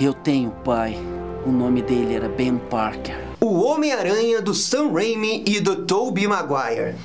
Eu tenho pai. O nome dele era Ben Parker. O Homem-Aranha do Sam Raimi e do Tobey Maguire.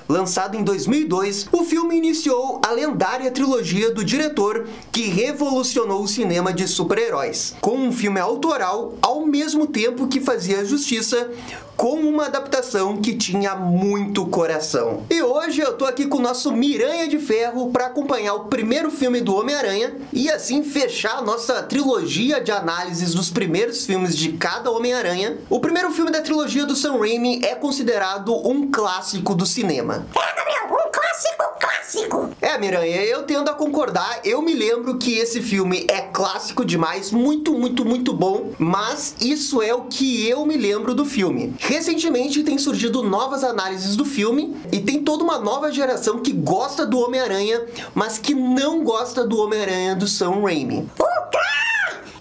Lançado em 2002, o filme iniciou a lendária trilogia do diretor que revolucionou o cinema de super-heróis, com um filme autoral ao mesmo tempo que fazia justiça com uma adaptação que tinha muito coração. E hoje eu tô aqui com o nosso Miranha de Ferro para acompanhar o primeiro filme do Homem-Aranha e assim fechar a nossa trilogia de análises dos primeiros filmes de cada Homem-Aranha. O primeiro filme da trilogia do Sam Raimi é considerado um clássico do cinema. Um clássico. Miranha, eu tendo a concordar. Eu me lembro que esse filme é clássico demais, muito bom, mas isso é o que eu me lembro do filme. Recentemente tem surgido novas análises do filme e tem toda uma nova geração que gosta do Homem-Aranha, mas que não gosta do Homem-Aranha do Sam Raimi.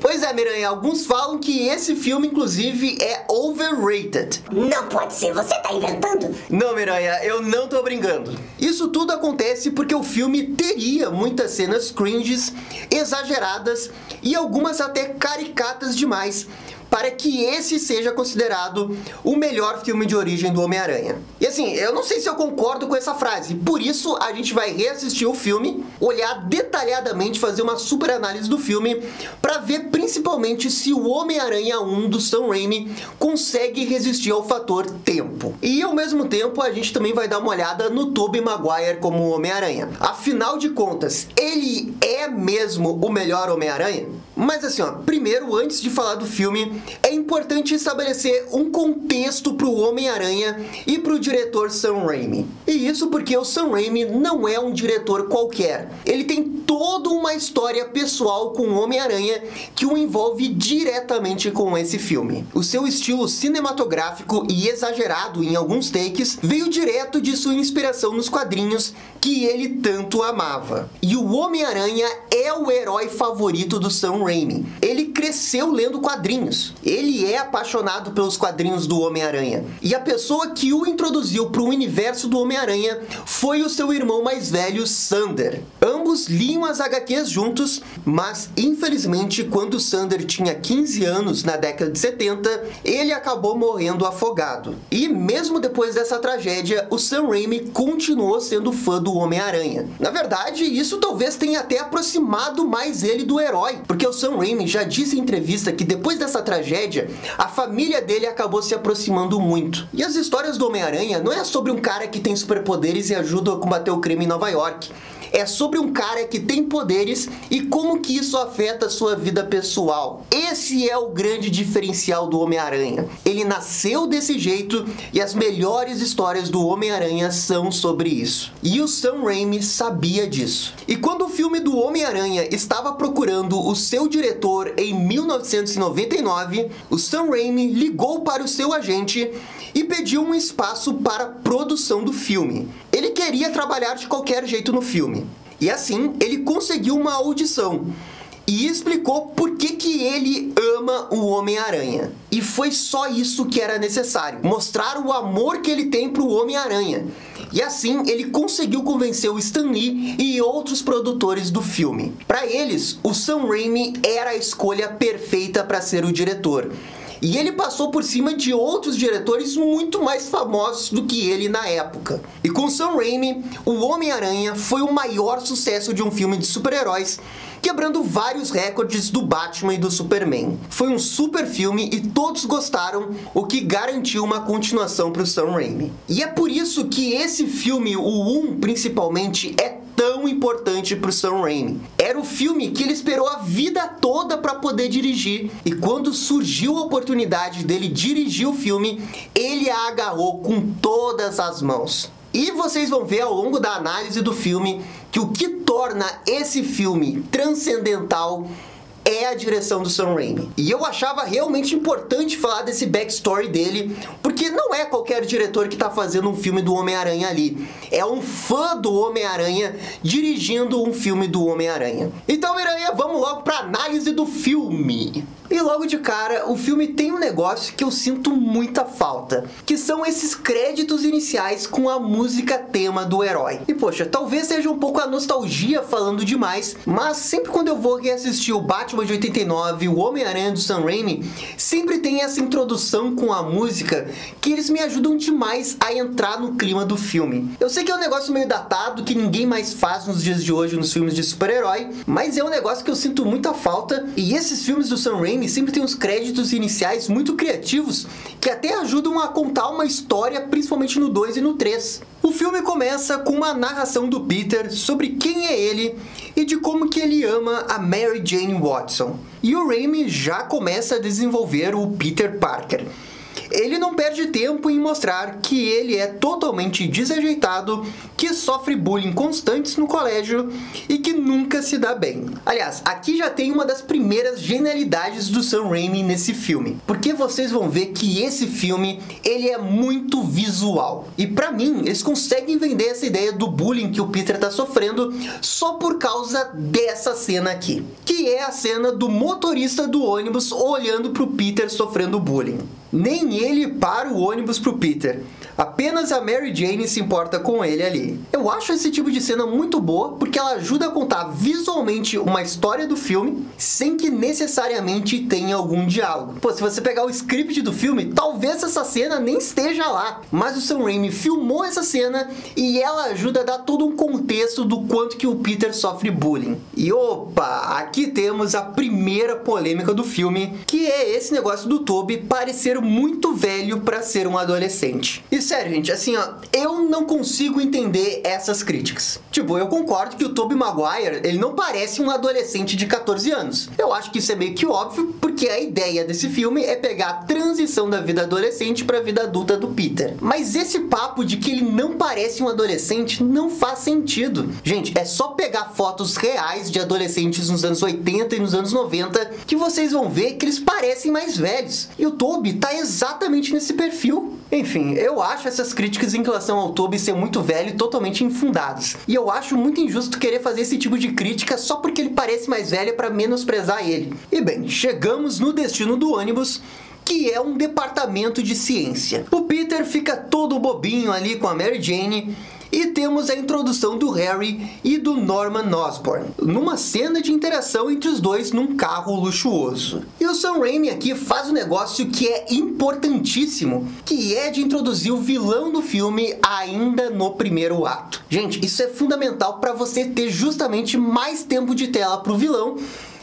Pois é, Miranha, alguns falam que esse filme, inclusive, é overrated. Não pode ser, você tá inventando? Não, Miranha, eu não tô brincando. Isso tudo acontece porque o filme teria muitas cenas cringes, exageradas e algumas até caricatas demais, para que esse seja considerado o melhor filme de origem do Homem-Aranha. E assim, eu não sei se eu concordo com essa frase, por isso a gente vai reassistir o filme, olhar detalhadamente, fazer uma super análise do filme, para ver principalmente se o Homem-Aranha 1 do Sam Raimi consegue resistir ao fator tempo. E ao mesmo tempo a gente também vai dar uma olhada no Tobey Maguire como Homem-Aranha. Afinal de contas, ele é mesmo o melhor Homem-Aranha? Mas assim, primeiro, antes de falar do filme, é importante estabelecer um contexto para o Homem-Aranha e para o diretor Sam Raimi. E isso porque o Sam Raimi não é um diretor qualquer. Ele tem toda uma história pessoal com o Homem-Aranha que o envolve diretamente com esse filme. O seu estilo cinematográfico e exagerado em alguns takes veio direto de sua inspiração nos quadrinhos que ele tanto amava. E o Homem-Aranha é o herói favorito do Sam Raimi. Ele cresceu lendo quadrinhos. Ele é apaixonado pelos quadrinhos do Homem-Aranha. E a pessoa que o introduziu para o universo do Homem-Aranha foi o seu irmão mais velho, Sander. Ambos liam as HQs juntos, mas infelizmente quando Sander tinha 15 anos na década de 70, ele acabou morrendo afogado. E mesmo depois dessa tragédia, o Sam Raimi continuou sendo fã do Homem-Aranha. Na verdade, isso talvez tenha até aproximado mais ele do herói, porque o Sam Raimi já disse em entrevista que depois dessa tragédia, a família dele acabou se aproximando muito. E as histórias do Homem-Aranha não é sobre um cara que tem superpoderes e ajuda a combater o crime em Nova York. É sobre um cara que tem poderes e como que isso afeta a sua vida pessoal. Esse é o grande diferencial do Homem-Aranha. Ele nasceu desse jeito e as melhores histórias do Homem-Aranha são sobre isso. E o Sam Raimi sabia disso. E quando o filme do Homem-Aranha estava procurando o seu diretor em 1999, o Sam Raimi ligou para o seu agente e pediu um espaço para a produção do filme. Ele queria trabalhar de qualquer jeito no filme. E assim, ele conseguiu uma audição e explicou por que ele ama o Homem-Aranha. E foi só isso que era necessário, mostrar o amor que ele tem pro Homem-Aranha. E assim, ele conseguiu convencer o Stan Lee e outros produtores do filme. Para eles, o Sam Raimi era a escolha perfeita para ser o diretor. E ele passou por cima de outros diretores muito mais famosos do que ele na época. E com Sam Raimi, o Homem-Aranha foi o maior sucesso de um filme de super-heróis, quebrando vários recordes do Batman e do Superman. Foi um super filme e todos gostaram, o que garantiu uma continuação para o Sam Raimi. E é por isso que esse filme, o 1 principalmente, é tão importante para o Sam Raimi. Era o filme que ele esperou a vida toda para poder dirigir, e quando surgiu a oportunidade dele dirigir o filme, ele a agarrou com todas as mãos. E vocês vão ver ao longo da análise do filme que o que torna esse filme transcendental é a direção do Sam Raimi. E eu achava realmente importante falar desse backstory dele, porque não é qualquer diretor que tá fazendo um filme do Homem-Aranha ali. É um fã do Homem-Aranha dirigindo um filme do Homem-Aranha. Então, Miranha, vamos logo pra análise do filme. E logo de cara, o filme tem um negócio que eu sinto muita falta, que são esses créditos iniciais com a música tema do herói. E poxa, talvez seja um pouco a nostalgia falando demais, mas sempre quando eu vou reassistir o Batman Batman de 89, o Homem-Aranha do Sam Raimi, sempre tem essa introdução com a música que eles me ajudam demais a entrar no clima do filme. Eu sei que é um negócio meio datado, que ninguém mais faz nos dias de hoje nos filmes de super-herói, mas é um negócio que eu sinto muita falta, e esses filmes do Sam Raimi sempre tem uns créditos iniciais muito criativos que até ajudam a contar uma história, principalmente no 2 e no 3. O filme começa com uma narração do Peter sobre quem é ele e de como que ele ama a Mary Jane Watson. E o Raimi já começa a desenvolver o Peter Parker. Ele não perde tempo em mostrar que ele é totalmente desajeitado, que sofre bullying constantes no colégio e que nunca se dá bem. Aliás, aqui já tem uma das primeiras genialidades do Sam Raimi nesse filme, porque vocês vão ver que esse filme, ele é muito visual. E pra mim, eles conseguem vender essa ideia do bullying que o Peter tá sofrendo só por causa dessa cena aqui, que é a cena do motorista do ônibus olhando pro Peter sofrendo bullying. Nem ele para o ônibus pro Peter. Apenas a Mary Jane se importa com ele ali. Eu acho esse tipo de cena muito boa porque ela ajuda a contar visualmente uma história do filme sem que necessariamente tenha algum diálogo. Pô, se você pegar o script do filme, talvez essa cena nem esteja lá. Mas o Sam Raimi filmou essa cena e ela ajuda a dar todo um contexto do quanto que o Peter sofre bullying. E opa, aqui temos a primeira polêmica do filme, que é esse negócio do Tobey parecer muito velho para ser um adolescente. E sério, gente, assim, ó, eu não consigo entender essas críticas. Tipo, eu concordo que o Tobey Maguire, ele não parece um adolescente de 14 anos. Eu acho que isso é meio que óbvio, porque a ideia desse filme é pegar a transição da vida adolescente para a vida adulta do Peter. Mas esse papo de que ele não parece um adolescente não faz sentido. Gente, é só pegar fotos reais de adolescentes nos anos 80 e nos anos 90 que vocês vão ver que eles parecem mais velhos. E o Tobey tá exatamente nesse perfil. Enfim, eu acho essas críticas em relação ao Tobey ser muito velho totalmente infundadas. E eu acho muito injusto querer fazer esse tipo de crítica só porque ele parece mais velho para menosprezar ele. E bem, chegamos no destino do ônibus, que é um departamento de ciência. O Peter fica todo bobinho ali com a Mary Jane, e temos a introdução do Harry e do Norman Osborn, numa cena de interação entre os dois num carro luxuoso. E o Sam Raimi aqui faz um negócio que é importantíssimo, que é de introduzir o vilão do filme ainda no primeiro ato. Gente, isso é fundamental para você ter justamente mais tempo de tela pro vilão,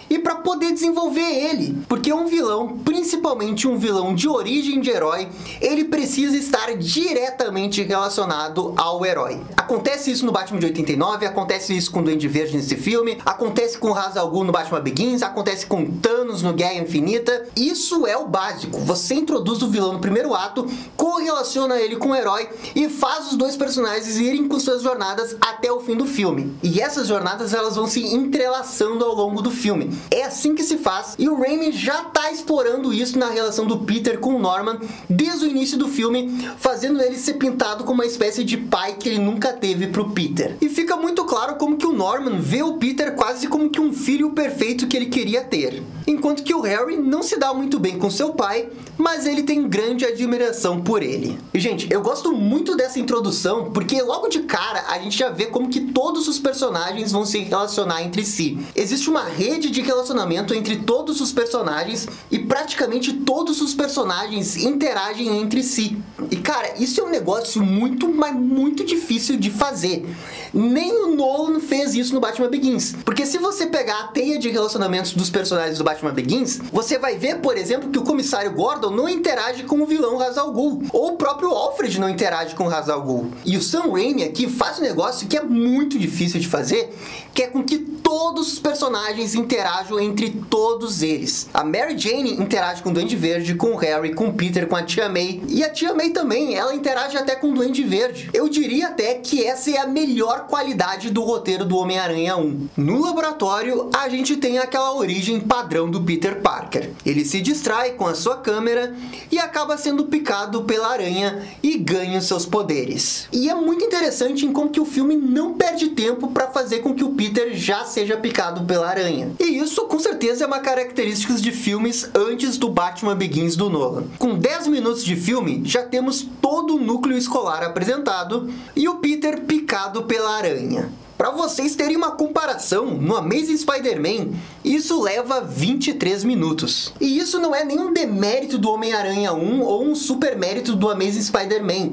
e para poder desenvolver ele, porque um vilão, principalmente um vilão de origem de herói, ele precisa estar diretamente relacionado ao herói. Acontece isso no Batman de 89, acontece isso com o Duende Verde nesse filme, acontece com o Ra's al Ghul no Batman Begins, acontece com Thanos no Guerra Infinita. Isso é o básico. Você introduz o vilão no primeiro ato, correlaciona ele com o herói e faz os dois personagens irem com suas jornadas até o fim do filme. E essas jornadas, elas vão se entrelaçando ao longo do filme. É assim que se faz, e o Raimi já tá explorando isso na relação do Peter com o Norman desde o início do filme, fazendo ele ser pintado como uma espécie de pai que ele nunca teve pro Peter. E fica muito claro como que o Norman vê o Peter quase como que um filho perfeito que ele queria ter. Enquanto que o Harry não se dá muito bem com seu pai, mas ele tem grande admiração por ele. E gente, eu gosto muito dessa introdução, porque logo de cara a gente já vê como que todos os personagens vão se relacionar entre si. Existe uma rede de relacionamento entre todos os personagens e praticamente todos os personagens interagem entre si. E cara, isso é um negócio muito, mas muito difícil de fazer. Nem o Nolan fez isso no Batman Begins. Porque se você pegar a teia de relacionamentos dos personagens do Batman Begins, você vai ver, por exemplo, que o comissário Gordon não interage com o vilão Ra's al Ghul, ou o próprio Alfred não interage com o Ra's al Ghul. E o Sam Raimi aqui faz um negócio que é muito difícil de fazer, que é com que todos os personagens interajam entre todos eles. A Mary Jane interage com o Duende Verde, com o Harry, com o Peter, com a Tia May. E a Tia May também, ela interage até com o Duende Verde. Eu diria até que essa é a melhor qualidade do roteiro do Homem-Aranha 1. No laboratório, a gente tem aquela origem padrão do Peter Parker. Ele se distrai com a sua câmera e acaba sendo picado pela aranha e ganha seus poderes. E é muito interessante em como que o filme não perde tempo para fazer com que o Peter já seja picado pela aranha. E isso com certeza é uma característica de filmes antes do Batman Begins do Nolan. Com 10 minutos de filme, já temos todo o núcleo escolar apresentado e o Peter picado pela aranha. Para vocês terem uma comparação, no Amazing Spider-Man, isso leva 23 minutos. E isso não é nenhum demérito do Homem-Aranha 1 ou um super mérito do Amazing Spider-Man.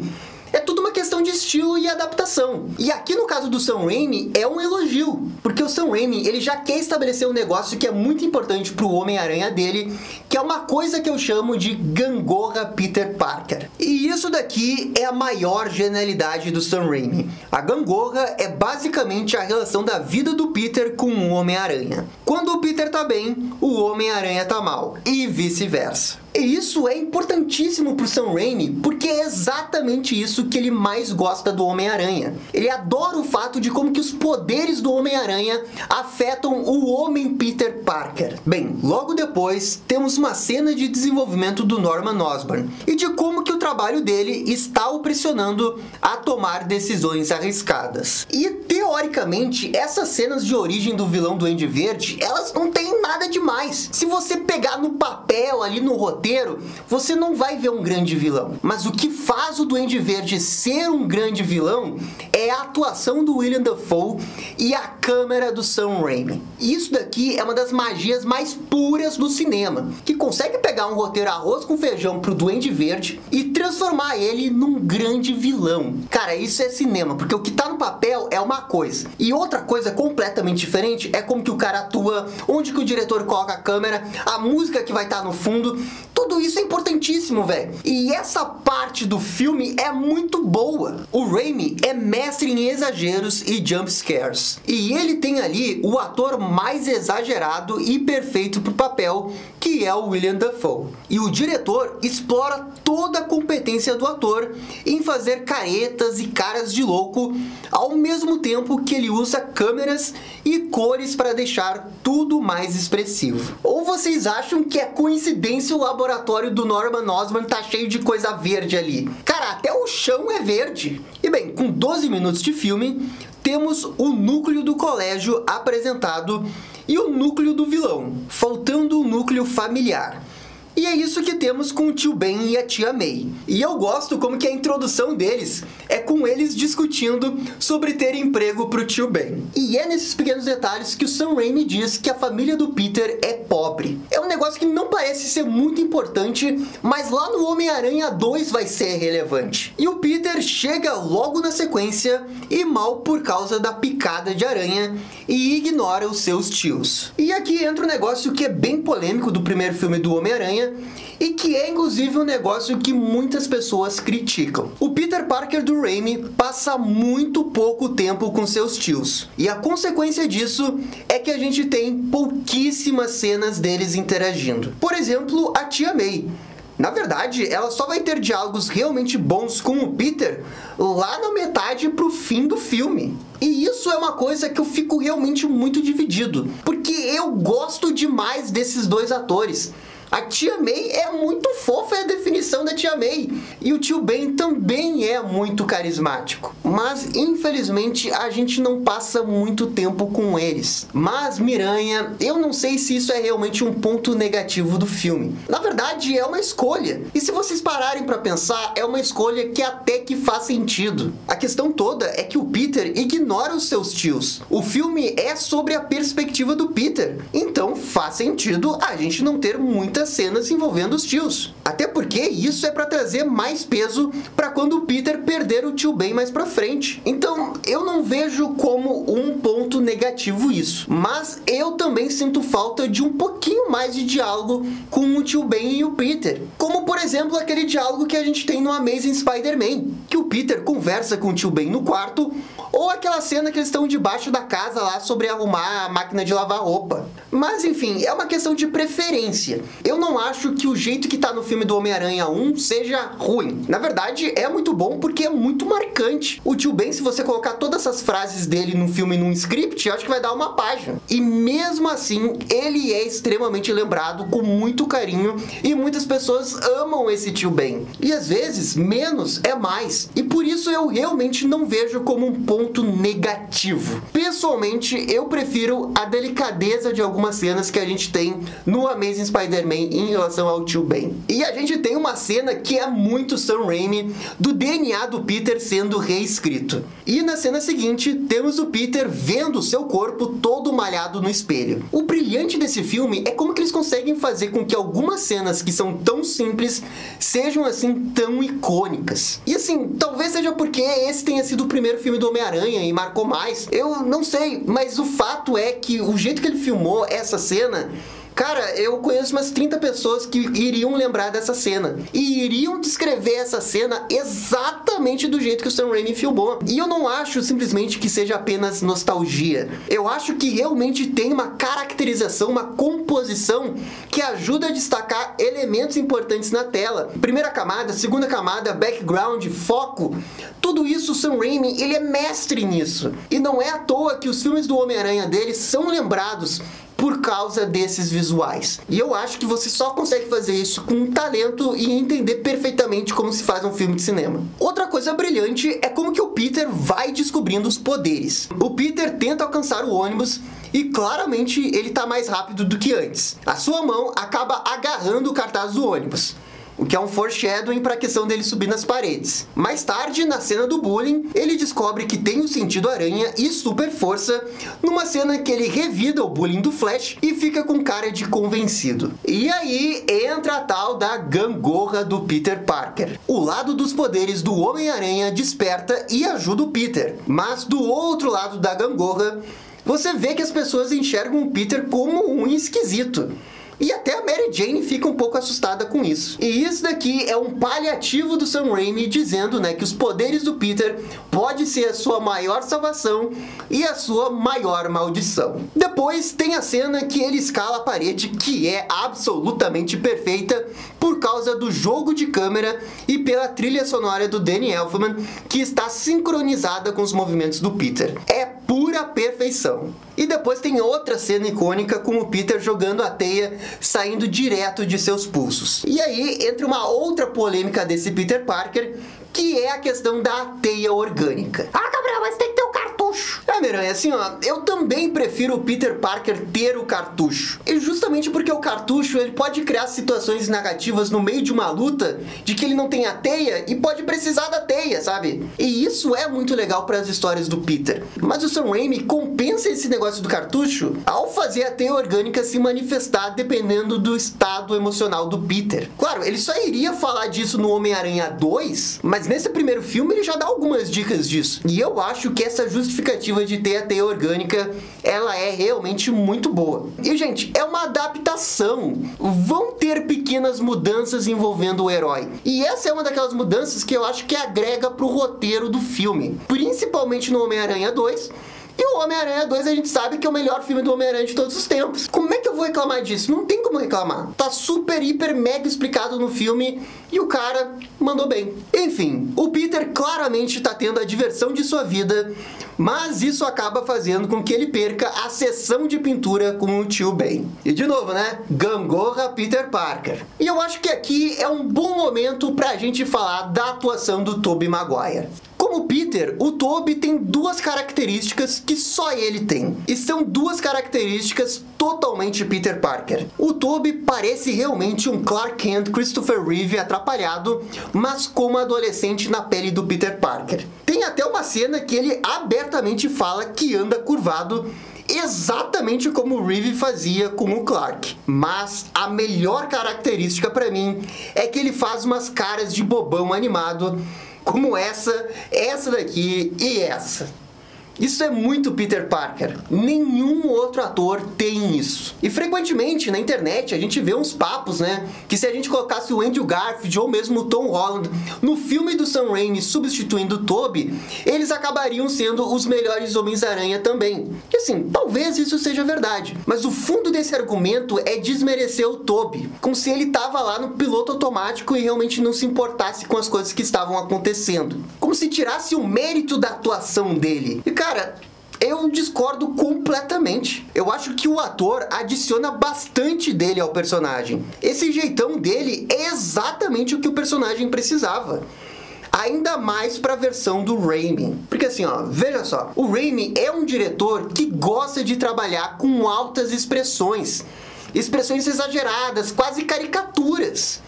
É tudo uma questão de estilo e adaptação. E aqui no caso do Sam Raimi é um elogio, porque o Sam Raimi ele já quer estabelecer um negócio que é muito importante pro Homem-Aranha dele, que é uma coisa que eu chamo de gangorra Peter Parker. E isso daqui é a maior genialidade do Sam Raimi. A gangorra é basicamente a relação da vida do Peter com o Homem-Aranha. Quando o Peter tá bem, o Homem-Aranha tá mal, e vice-versa. E isso é importantíssimo pro Sam Raimi, porque é exatamente isso que ele mais gosta do Homem-Aranha. Ele adora o fato de como que os poderes do Homem-Aranha afetam o homem Peter Parker. Bem, logo depois temos uma cena de desenvolvimento do Norman Osborn e de como que o trabalho dele está o pressionando a tomar decisões arriscadas. E teoricamente, essas cenas de origem do vilão do Duende Verde, elas não têm nada demais. Se você pegar no papel ali no roteiro, você não vai ver um grande vilão. Mas o que faz o Duende Verde ser um grande vilão é a atuação do Willem Dafoe e a câmera do Sam Raimi. E isso daqui é uma das magias mais puras do cinema, que consegue pegar um roteiro arroz com feijão pro Duende Verde e transformar ele num grande vilão. Cara, isso é cinema, porque o que tá no papel é uma coisa. E outra coisa completamente diferente é como que o cara atua, onde que o diretor coloca a câmera, a música que vai estar no fundo. Tudo isso é importantíssimo, velho. E essa parte do filme é muito boa. O Raimi é mestre em exageros e jump scares. E ele tem ali o ator mais exagerado e perfeito pro papel, que é o Willem Dafoe. E o diretor explora toda a competência do ator em fazer caretas e caras de louco, ao mesmo tempo que ele usa câmeras e cores para deixar tudo mais expressivo. Ou vocês acham que é coincidência o laboratório do Norman Osborn tá cheio de coisa verde ali? Cara, até o chão é verde. E bem, com 12 minutos de filme, temos o núcleo do colégio apresentado e o núcleo do vilão, faltando o núcleo familiar. E é isso que temos com o tio Ben e a tia May. E eu gosto como que a introdução deles é com eles discutindo sobre ter emprego pro tio Ben. E é nesses pequenos detalhes que o Sam Raimi diz que a família do Peter é pobre. É um negócio que não parece ser muito importante, mas lá no Homem-Aranha 2 vai ser relevante. E o Peter chega logo na sequência e mal por causa da picada de aranha e ignora os seus tios. E aqui entra um negócio que é bem polêmico do primeiro filme do Homem-Aranha, e que é inclusive um negócio que muitas pessoas criticam. O Peter Parker do Raimi passa muito pouco tempo com seus tios, e a consequência disso é que a gente tem pouquíssimas cenas deles interagindo. Por exemplo, a tia May. Na verdade, ela só vai ter diálogos realmente bons com o Peter lá na metade pro fim do filme. E isso é uma coisa que eu fico realmente muito dividido, porque eu gosto demais desses dois atores. A tia May é muito fofa, é a definição da tia May. E o tio Ben também é muito carismático. Mas, infelizmente, a gente não passa muito tempo com eles. Mas, Miranha, eu não sei se isso é realmente um ponto negativo do filme. Na verdade, é uma escolha. E se vocês pararem pra pensar, é uma escolha que até que faz sentido. A questão toda é que o Peter ignora os seus tios. O filme é sobre a perspectiva do Peter. Então, faz sentido a gente não ter muitas cenas envolvendo os tios. Até porque isso é para trazer mais peso para quando o Peter perder o tio Ben mais para frente. Então, eu não vejo como um ponto negativo isso. Mas eu também sinto falta de um pouquinho mais de diálogo com o tio Ben e o Peter. Como, por exemplo, aquele diálogo que a gente tem no Amazing Spider-Man, que o Peter conversa com o tio Ben no quarto, ou aquela cena que eles estão debaixo da casa lá sobre arrumar a máquina de lavar roupa. Mas, enfim, é uma questão de preferência. Eu não acho que o jeito que tá no filme do Homem-Aranha 1 seja ruim. Na verdade, é muito bom porque é muito marcante. O tio Ben, se você colocar todas essas frases dele num filme, num script, eu acho que vai dar uma página. E mesmo assim, ele é extremamente lembrado com muito carinho e muitas pessoas amam esse tio Ben. E às vezes, menos é mais. E por isso eu realmente não vejo como um ponto negativo. Pessoalmente, eu prefiro a delicadeza de algumas cenas que a gente tem no Amazing Spider-Man também em relação ao Tio Ben. E a gente tem uma cena que é muito Sam Raimi, do DNA do Peter sendo reescrito. E na cena seguinte, temos o Peter vendo o seu corpo todo malhado no espelho. O brilhante desse filme é como que eles conseguem fazer com que algumas cenas que são tão simples sejam assim tão icônicas. E assim, talvez seja porque esse tenha sido o primeiro filme do Homem-Aranha e marcou mais. Eu não sei, mas o fato é que o jeito que ele filmou essa cena... Cara, eu conheço umas 30 pessoas que iriam lembrar dessa cena. E iriam descrever essa cena exatamente do jeito que o Sam Raimi filmou. E eu não acho simplesmente que seja apenas nostalgia. Eu acho que realmente tem uma caracterização, uma composição que ajuda a destacar elementos importantes na tela. Primeira camada, segunda camada, background, foco. Tudo isso, o Sam Raimi, ele é mestre nisso. E não é à toa que os filmes do Homem-Aranha dele são lembrados por causa desses visuais. E eu acho que você só consegue fazer isso com talento e entender perfeitamente como se faz um filme de cinema. Outra coisa brilhante é como que o Peter vai descobrindo os poderes. O Peter tenta alcançar o ônibus e claramente ele tá mais rápido do que antes. A sua mão acaba agarrando o cartaz do ônibus, o que é um foreshadowing para a questão dele subir nas paredes. Mais tarde, na cena do bullying, ele descobre que tem o sentido aranha e super força numa cena que ele revida o bullying do Flash e fica com cara de convencido. E aí entra a tal da gangorra do Peter Parker. O lado dos poderes do Homem-Aranha desperta e ajuda o Peter, mas do outro lado da gangorra, você vê que as pessoas enxergam o Peter como um esquisito. E até a Mary Jane fica um pouco assustada com isso. E isso daqui é um paliativo do Sam Raimi dizendo, né, que os poderes do Peter pode ser a sua maior salvação e a sua maior maldição. Depois tem a cena que ele escala a parede, que é absolutamente perfeita por causa do jogo de câmera e pela trilha sonora do Danny Elfman, que está sincronizada com os movimentos do Peter. É pura perfeição. E depois tem outra cena icônica com o Peter jogando a teia saindo direto de seus pulsos. E aí entra uma outra polêmica desse Peter Parker, que é a questão da teia orgânica. Ah, Gabriel, mas tem que ter o cartucho. Miranha, assim, ó, eu também prefiro o Peter Parker ter o cartucho. E justamente porque o cartucho, ele pode criar situações narrativas no meio de uma luta, de que ele não tem a teia e pode precisar da teia, sabe? E isso é muito legal para as histórias do Peter. Mas o Sam Raimi compensa esse negócio do cartucho ao fazer a teia orgânica se manifestar dependendo do estado emocional do Peter. Claro, ele só iria falar disso no Homem-Aranha 2, mas nesse primeiro filme ele já dá algumas dicas disso. E eu acho que essa justificativa de ter a teia orgânica, ela é realmente muito boa. E, gente, é uma adaptação. Vão ter pequenas mudanças envolvendo o herói. E essa é uma daquelas mudanças que eu acho que agrega pro roteiro do filme. Principalmente no Homem-Aranha 2. E o Homem-Aranha 2 a gente sabe que é o melhor filme do Homem-Aranha de todos os tempos. Como é que eu vou reclamar disso? Não tem como reclamar. Tá super, hiper, mega explicado no filme e o cara mandou bem. Enfim, o Peter claramente tá tendo a diversão de sua vida, mas isso acaba fazendo com que ele perca a sessão de pintura com o Tio Ben. E de novo, né? Gangorra Peter Parker. E eu acho que aqui é um bom momento pra gente falar da atuação do Tobey Maguire. Como Peter, o Tobey tem duas características que só ele tem. E são duas características totalmente Peter Parker. O Tobey parece realmente um Clark Kent Christopher Reeve atrapalhado, mas como adolescente na pele do Peter Parker. Tem até uma cena que ele abertamente fala que anda curvado, exatamente como o Reeve fazia com o Clark. Mas a melhor característica pra mim é que ele faz umas caras de bobão animado, como essa daqui e essa. Isso é muito Peter Parker. Nenhum outro ator tem isso. E frequentemente na internet a gente vê uns papos, né? Que se a gente colocasse o Andrew Garfield ou mesmo o Tom Holland no filme do Sam Raimi substituindo o Tobey, eles acabariam sendo os melhores Homens-Aranha também. E assim, talvez isso seja verdade. Mas o fundo desse argumento é desmerecer o Tobey, como se ele tava lá no piloto automático e realmente não se importasse com as coisas que estavam acontecendo. Como se tirasse o mérito da atuação dele. E cara, eu discordo completamente. Eu acho que o ator adiciona bastante dele ao personagem. Esse jeitão dele é exatamente o que o personagem precisava. Ainda mais para a versão do Raimi. Porque assim, ó, veja só. O Raimi é um diretor que gosta de trabalhar com altas expressões. expressões exageradas, quase caricaturas.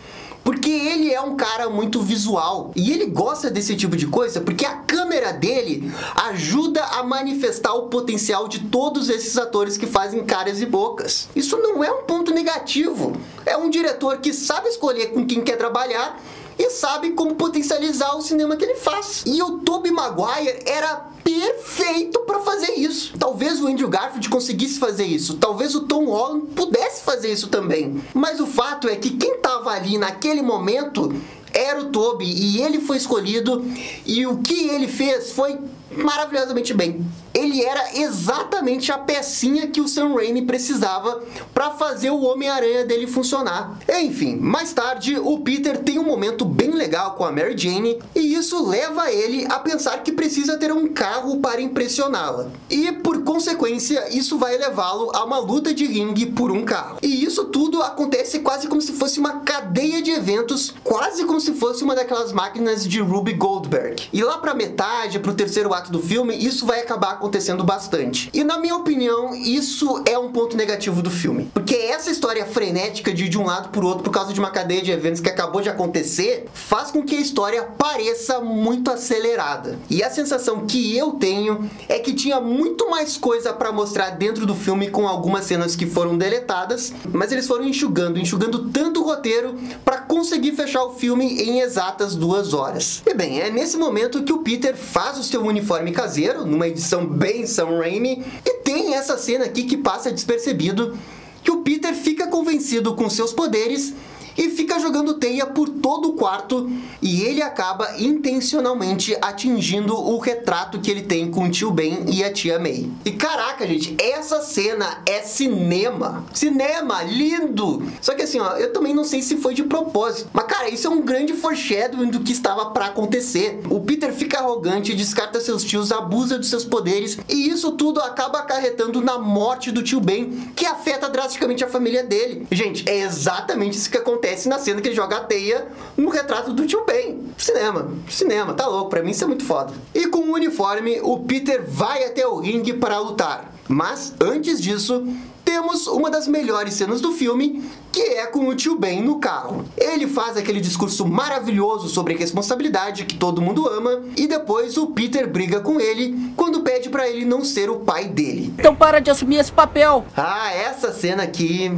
Porque ele é um cara muito visual e ele gosta desse tipo de coisa porque a câmera dele ajuda a manifestar o potencial de todos esses atores que fazem caras e bocas. Isso não é um ponto negativo, é um diretor que sabe escolher com quem quer trabalhar e sabe como potencializar o cinema que ele faz. E o Tobey Maguire era perfeito para fazer isso. Talvez o Andrew Garfield conseguisse fazer isso, talvez o Tom Holland pudesse fazer isso também. Mas o fato é que quem tava ali naquele momento era o Tobey e ele foi escolhido e o que ele fez foi maravilhosamente bem. Ele era exatamente a pecinha que o Sam Raimi precisava para fazer o Homem-Aranha dele funcionar. Enfim, mais tarde o Peter tem um momento bem legal com a Mary Jane e isso leva ele a pensar que precisa ter um carro para impressioná-la. E por consequência, isso vai levá-lo a uma luta de ringue por um carro. E isso tudo acontece quase como se fosse uma cadeia de eventos, quase como se fosse uma daquelas máquinas de Ruby Goldberg. E lá pra metade, pro terceiro ato do filme, isso vai acabar acontecendo bastante. E na minha opinião, isso é um ponto negativo do filme. Porque essa história frenética de ir de um lado pro outro por causa de uma cadeia de eventos que acabou de acontecer, faz com que a história pareça muito acelerada. E a sensação que eu tenho é que tinha muito mais coisa pra mostrar dentro do filme com algumas cenas que foram deletadas, mas eles foram enxugando tanto o roteiro pra conseguir fechar o filme em exatas 2 horas. E bem, é nesse momento que o Peter faz o seu uniforme caseiro, numa edição bem Sam Raimi, e tem essa cena aqui que passa despercebido, que o Peter fica convencido com seus poderes e fica jogando teia por todo o quarto e ele acaba intencionalmente atingindo o retrato que ele tem com o tio Ben e a tia May. E caraca, gente, essa cena é cinema. Cinema, lindo! Só que assim, ó, eu também não sei se foi de propósito. Mas cara, isso é um grande foreshadowing do que estava pra acontecer. O Peter fica arrogante, descarta seus tios, abusa dos seus poderes e isso tudo acaba acarretando na morte do tio Ben, que afeta drasticamente a família dele. Gente, é exatamente isso que acontece na cena que ele joga a teia no retrato do tio Ben. Cinema, tá louco, pra mim isso é muito foda. E com o uniforme, o Peter vai até o ringue para lutar. Mas, antes disso, temos uma das melhores cenas do filme, que é com o tio Ben no carro. Ele faz aquele discurso maravilhoso sobre responsabilidade que todo mundo ama, e depois o Peter briga com ele quando pede pra ele não ser o pai dele. Então para de assumir esse papel! Ah, essa cena aqui...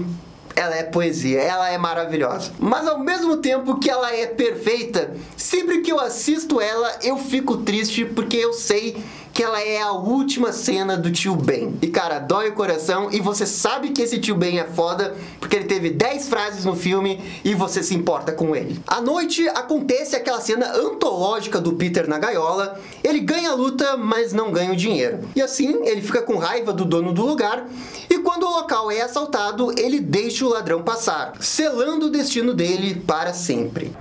ela é poesia, ela é maravilhosa. Mas ao mesmo tempo que ela é perfeita, sempre que eu assisto ela, eu fico triste porque eu sei que ela é a última cena do tio Ben. E cara, dói o coração e você sabe que esse tio Ben é foda porque ele teve 10 frases no filme e você se importa com ele. À noite acontece aquela cena antológica do Peter na gaiola, ele ganha a luta, mas não ganha o dinheiro. E assim, ele fica com raiva do dono do lugar e quando o local é assaltado, ele deixa o ladrão passar, selando o destino dele para sempre.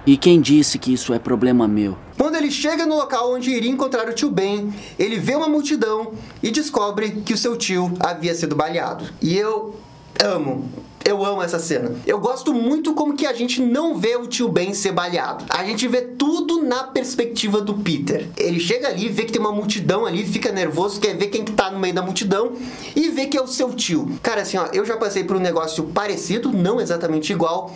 E quem disse que isso é problema meu? Quando ele chega no local onde iria encontrar o tio Ben, ele vê uma multidão e descobre que o seu tio havia sido baleado. E eu amo essa cena. Eu gosto muito como que a gente não vê o tio Ben ser baleado. A gente vê tudo na perspectiva do Peter. Ele chega ali, vê que tem uma multidão ali, fica nervoso, quer ver quem que tá no meio da multidão e vê que é o seu tio. Cara, assim, ó, eu já passei por um negócio parecido, não exatamente igual,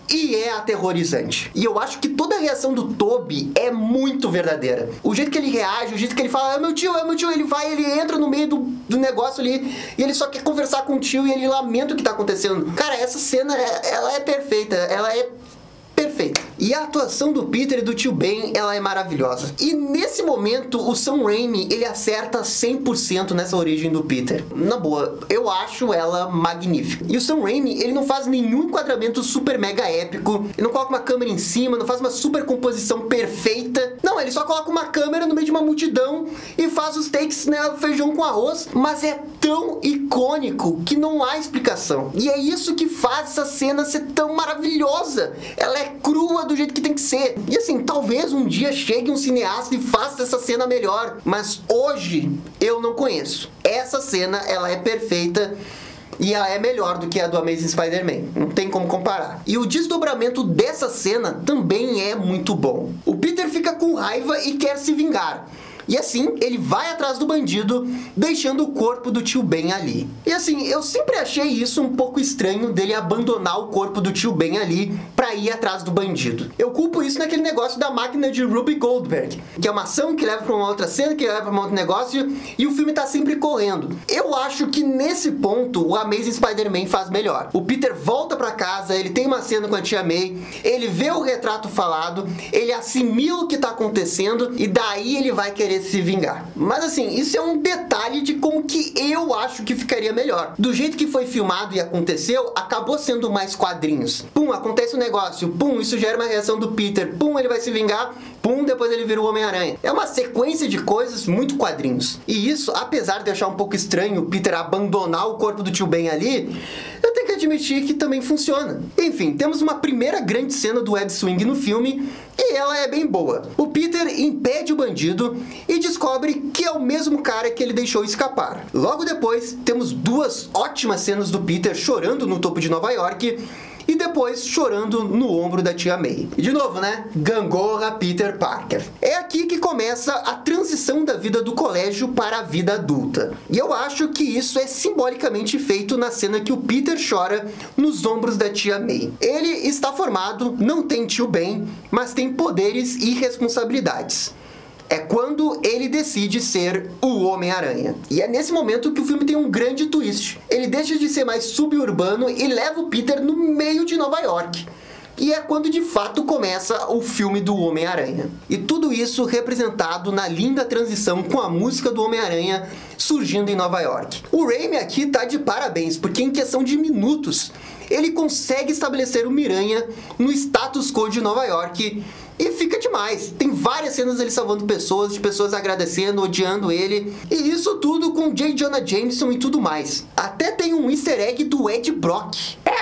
e é aterrorizante. E eu acho que toda a reação do Tobey é muito verdadeira. O jeito que ele reage, o jeito que ele fala, é meu tio, ele vai, ele entra no meio do negócio ali, e ele só quer conversar com o tio, e ele lamenta o que tá acontecendo. Cara, essa cena, ela é perfeita, ela é perfeita. E a atuação do Peter e do tio Ben, ela é maravilhosa. E nesse momento, o Sam Raimi, ele acerta 100% nessa origem do Peter. Na boa, eu acho ela magnífica. E o Sam Raimi, ele não faz nenhum enquadramento super mega épico, ele não coloca uma câmera em cima, não faz uma super composição perfeita. Não, ele só coloca uma câmera no meio de uma multidão e faz os takes, né, feijão com arroz. Mas é tão icônico que não há explicação. E é isso que faz essa cena ser tão maravilhosa. Ela é crua do jeito que tem que ser. E assim, talvez um dia chegue um cineasta e faça essa cena melhor, mas hoje eu não conheço. Essa cena, ela é perfeita e ela é melhor do que a do Amazing Spider-Man. Não tem como comparar. E o desdobramento dessa cena também é muito bom. O Peter fica com raiva e quer se vingar. E assim, ele vai atrás do bandido, deixando o corpo do tio Ben ali. E assim, eu sempre achei isso um pouco estranho dele abandonar o corpo do tio Ben ali pra ir atrás do bandido. Eu culpo isso naquele negócio da máquina de Ruby Goldberg, que é uma ação que leva pra uma outra cena, que leva pra um outro negócio, e o filme tá sempre correndo. Eu acho que nesse ponto o Amazing Spider-Man faz melhor. O Peter volta pra casa, ele tem uma cena com a tia May, ele vê o retrato falado, ele assimila o que tá acontecendo e daí ele vai querer se vingar. Mas assim, isso é um detalhe de como que eu acho que ficaria melhor. Do jeito que foi filmado e aconteceu, acabou sendo mais quadrinhos. Pum, acontece um negócio, pum, isso gera uma reação do Peter, pum, ele vai se vingar, pum, depois ele vira o Homem-Aranha. É uma sequência de coisas muito quadrinhos. E isso, apesar de achar um pouco estranho o Peter abandonar o corpo do tio Ben ali, eu tenho que admitir que também funciona. Enfim, temos uma primeira grande cena do web swing no filme, e ela é bem boa. O Peter impede o bandido e descobre que é o mesmo cara que ele deixou escapar. Logo depois, temos duas ótimas cenas do Peter chorando no topo de Nova York, e depois chorando no ombro da tia May. E de novo, né? Gangorra Peter Parker. É aqui que começa a transição da vida do colégio para a vida adulta. E eu acho que isso é simbolicamente feito na cena que o Peter chora nos ombros da tia May. Ele está formado, não tem tio Ben, mas tem poderes e responsabilidades. É quando ele decide ser o Homem-Aranha. E é nesse momento que o filme tem um grande twist. Ele deixa de ser mais suburbano e leva o Peter no meio de Nova York. E é quando de fato começa o filme do Homem-Aranha. E tudo isso representado na linda transição com a música do Homem-Aranha surgindo em Nova York. O Raimi aqui tá de parabéns, porque em questão de minutos ele consegue estabelecer o Miranha no status quo de Nova York. E fica demais. Tem várias cenas dele salvando pessoas, de pessoas agradecendo, odiando ele. E isso tudo com J. Jonah Jameson e tudo mais. Até tem um easter egg do Ed Brock.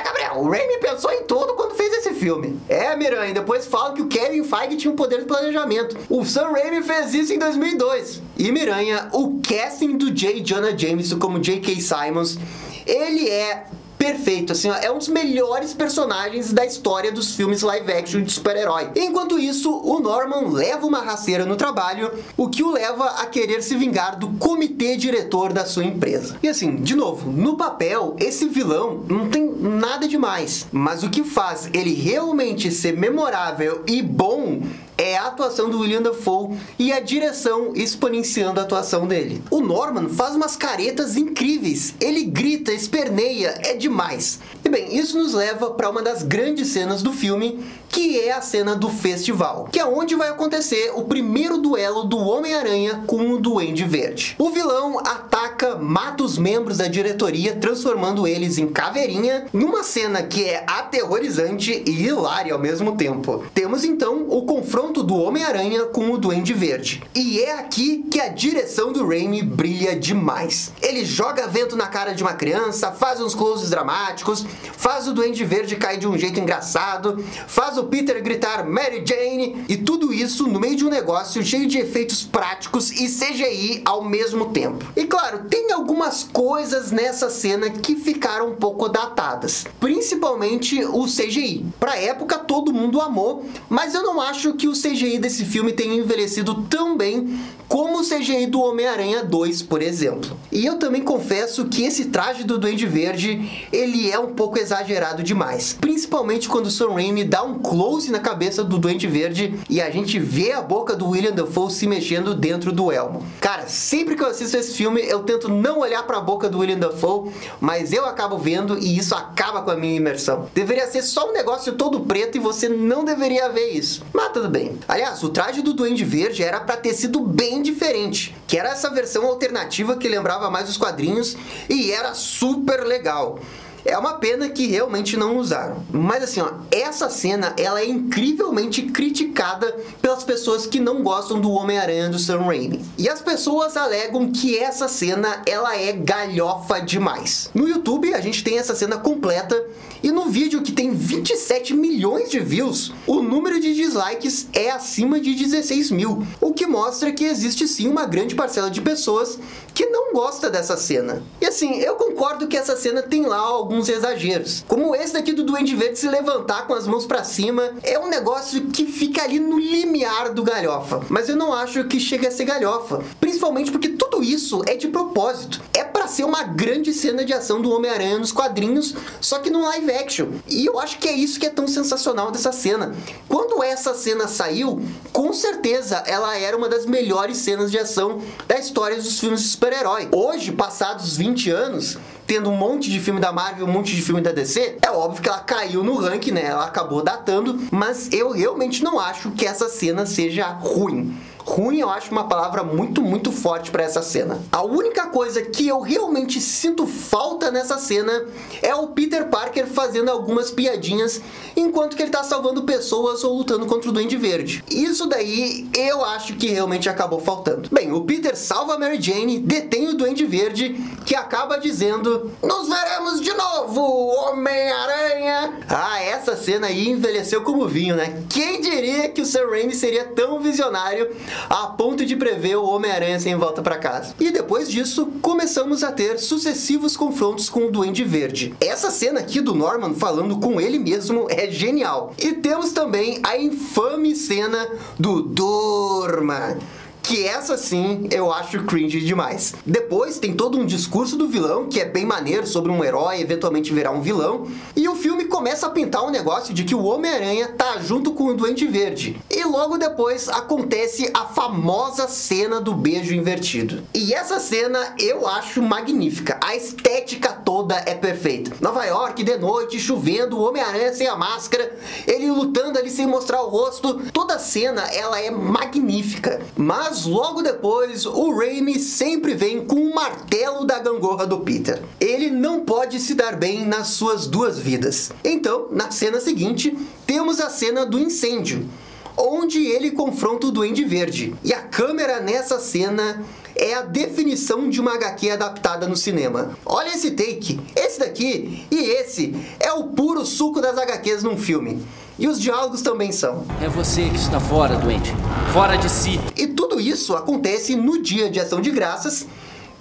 Gabriel, o Raimi pensou em tudo quando fez esse filme. Miranha, depois falam que o Kevin Feige tinha um poder de planejamento. O Sam Raimi fez isso em 2002. E Miranha, o casting do J. Jonah Jameson como J.K. Simmons, ele é perfeito, assim, ó, é um dos melhores personagens da história dos filmes live action de super-herói. Enquanto isso, o Norman leva uma rasteira no trabalho, o que o leva a querer se vingar do comitê diretor da sua empresa. E assim, de novo, no papel, esse vilão não tem nada demais, mas o que faz ele realmente ser memorável e bom é a atuação do William Dafoe e a direção exponenciando a atuação dele. O Norman faz umas caretas incríveis, ele grita, esperneia, é demais. E bem, isso nos leva para uma das grandes cenas do filme, que é a cena do festival, que é onde vai acontecer o primeiro duelo do Homem-Aranha com o Duende Verde. O vilão ataca, mata os membros da diretoria, transformando eles em caveirinha, numa cena que é aterrorizante e hilária ao mesmo tempo. Temos então o confronto do Homem-Aranha com o Duende Verde. E é aqui que a direção do Raimi brilha demais. Ele joga vento na cara de uma criança, faz uns closes dramáticos, faz o Duende Verde cair de um jeito engraçado, faz o Peter gritar Mary Jane, e tudo isso no meio de um negócio cheio de efeitos práticos e CGI ao mesmo tempo. E claro, tem algumas coisas nessa cena que ficaram um pouco datadas, principalmente o CGI. Pra época todo mundo amou, mas eu não acho que o CGI desse filme tenha envelhecido tão bem como o CGI do Homem-Aranha 2, por exemplo. E eu também confesso que esse traje do Duende Verde, ele é um pouco exagerado demais. Principalmente quando o Sam Raimi dá um close na cabeça do Duende Verde e a gente vê a boca do William Dafoe se mexendo dentro do elmo. Cara, sempre que eu assisto esse filme, eu tento não olhar pra boca do William Dafoe, mas eu acabo vendo e isso acaba com a minha imersão. Deveria ser só um negócio todo preto e você não deveria ver isso. Mas tudo bem. Aliás, o traje do Duende Verde era pra ter sido bem diferente, que era essa versão alternativa que lembrava mais os quadrinhos e era super legal. É uma pena que realmente não usaram. Mas assim, ó, essa cena, ela é incrivelmente criticada pelas pessoas que não gostam do Homem-Aranha do Sam Raimi. E as pessoas alegam que essa cena, ela é galhofa demais. No YouTube, a gente tem essa cena completa, e no vídeo que tem 27 milhões de views, o número de dislikes é acima de 16 mil, o que mostra que existe sim uma grande parcela de pessoas que não gosta dessa cena. E assim, eu concordo que essa cena tem lá alguns exageros. Como esse daqui do Duende Verde se levantar com as mãos pra cima, é um negócio que fica ali no limiar do galhofa. Mas eu não acho que chega a ser galhofa. Principalmente porque tudo isso é de propósito. É pra ser uma grande cena de ação do Homem-Aranha nos quadrinhos, só que no live action. E eu acho que é isso que é tão sensacional dessa cena. Quando essa cena saiu, com certeza ela era uma das melhores cenas de ação da história dos filmes de super-herói. Hoje, passados 20 anos, tendo um monte de filme da Marvel, um monte de filme da DC, é óbvio que ela caiu no ranking, né? Ela acabou datando, mas eu realmente não acho que essa cena seja ruim. Ruim eu acho uma palavra muito forte pra essa cena. A única coisa que eu realmente sinto falta nessa cena é o Peter Parker fazendo algumas piadinhas enquanto que ele tá salvando pessoas ou lutando contra o Duende Verde. Isso daí eu acho que realmente acabou faltando. Bem, o Peter salva a Mary Jane, detém o Duende Verde, que acaba dizendo: "Nos veremos de novo, Homem-Aranha!" Ah, essa cena aí envelheceu como vinho, né? Quem diria que o Sam Raimi seria tão visionário a ponto de prever o Homem-Aranha sem volta pra casa. E depois disso, começamos a ter sucessivos confrontos com o Duende Verde. Essa cena aqui do Norman falando com ele mesmo é genial. E temos também a infame cena do Durma, que essa sim eu acho cringe demais. Depois tem todo um discurso do vilão, que é bem maneiro, sobre um herói eventualmente virar um vilão. E o filme começa a pintar um negócio de que o Homem-Aranha tá junto com o Duende Verde. E logo depois acontece a famosa cena do beijo invertido. E essa cena eu acho magnífica. A estética toda é perfeita. Nova York, de noite, chovendo, o Homem-Aranha sem a máscara, ele lutando ali sem mostrar o rosto. Toda a cena, ela é magnífica. Mas logo depois, o Raimi sempre vem com o martelo da gangorra do Peter. Ele não pode se dar bem nas suas duas vidas. Então, na cena seguinte, temos a cena do incêndio, onde ele confronta o Duende Verde. E a câmera nessa cena é a definição de uma HQ adaptada no cinema. Olha esse take, esse daqui e esse é o puro suco das HQs num filme. E os diálogos também são. É você que está fora, doente. Fora de si. E tudo isso acontece no dia de Ação de Graças,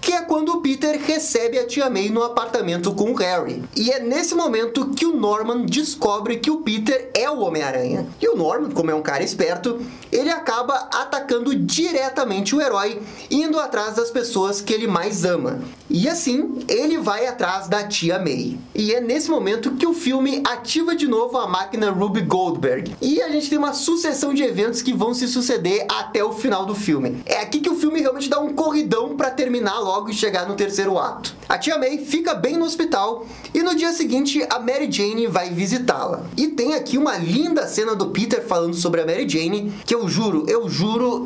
que é quando o Peter recebe a Tia May no apartamento com o Harry. E é nesse momento que o Norman descobre que o Peter é o Homem-Aranha. E o Norman, como é um cara esperto, ele acaba atacando diretamente o herói, indo atrás das pessoas que ele mais ama. E assim, ele vai atrás da Tia May. E é nesse momento que o filme ativa de novo a máquina Ruby Goldberg. E a gente tem uma sucessão de eventos que vão se suceder até o final do filme. É aqui que o filme realmente dá um corridão pra terminar logo e chegar no terceiro ato. A Tia May fica bem no hospital e no dia seguinte a Mary Jane vai visitá-la. E tem aqui uma linda cena do Peter falando sobre a Mary Jane, que eu juro,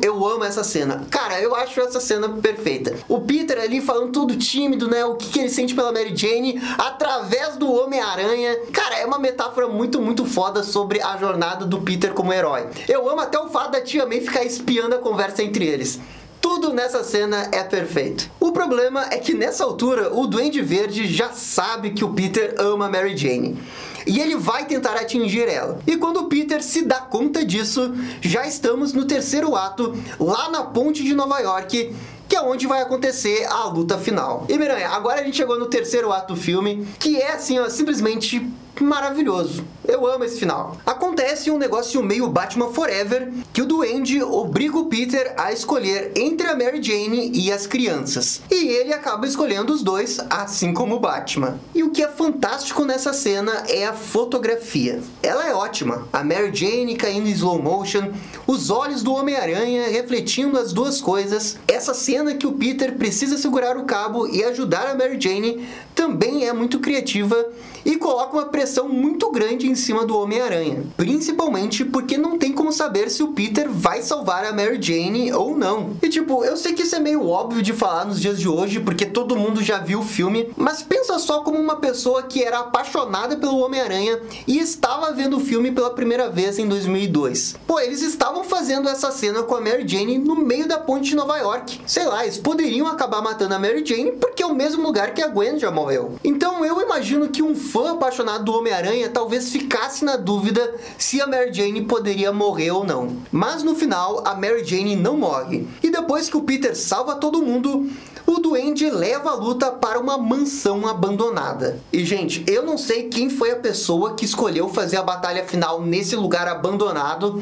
eu amo essa cena. Cara, eu acho essa cena perfeita. O Peter ali falando todo tímido, né, o que ele sente pela Mary Jane através do Homem-Aranha. Cara, é uma metáfora muito foda sobre a jornada do Peter como herói. Eu amo até o fato da Tia May ficar espiando a conversa entre eles. Tudo nessa cena é perfeito. O problema é que nessa altura o Duende Verde já sabe que o Peter ama a Mary Jane. E ele vai tentar atingir ela. E quando o Peter se dá conta disso, já estamos no terceiro ato, lá na ponte de Nova York, que é onde vai acontecer a luta final. E Miranha, agora a gente chegou no terceiro ato do filme, que é assim, ó, simplesmente maravilhoso. Eu amo esse final. Acontece um negócio meio Batman Forever, que o Duende obriga o Peter a escolher entre a Mary Jane e as crianças. E ele acaba escolhendo os dois, assim como o Batman. E o que é fantástico nessa cena é a fotografia. Ela é ótima. A Mary Jane caindo em slow motion, os olhos do Homem-Aranha refletindo as duas coisas. Essa cena que o Peter precisa segurar o cabo e ajudar a Mary Jane também é muito criativa e coloca uma pressão muito grande em cima do Homem-Aranha. Principalmente porque não tem como saber se o Peter vai salvar a Mary Jane ou não. E tipo, eu sei que isso é meio óbvio de falar nos dias de hoje, porque todo mundo já viu o filme, mas pensa só como uma pessoa que era apaixonada pelo Homem-Aranha e estava vendo o filme pela primeira vez em 2002. Pô, eles estavam fazendo essa cena com a Mary Jane no meio da ponte de Nova York. Sei lá, eles poderiam acabar matando a Mary Jane porque é o mesmo lugar que a Gwen já morreu. Então eu imagino que um fã apaixonado do Homem-Aranha talvez ficasse na dúvida se a Mary Jane poderia morrer ou não. Mas no final, a Mary Jane não morre. E depois que o Peter salva todo mundo, o Duende leva a luta para uma mansão abandonada. E, gente, eu não sei quem foi a pessoa que escolheu fazer a batalha final nesse lugar abandonado,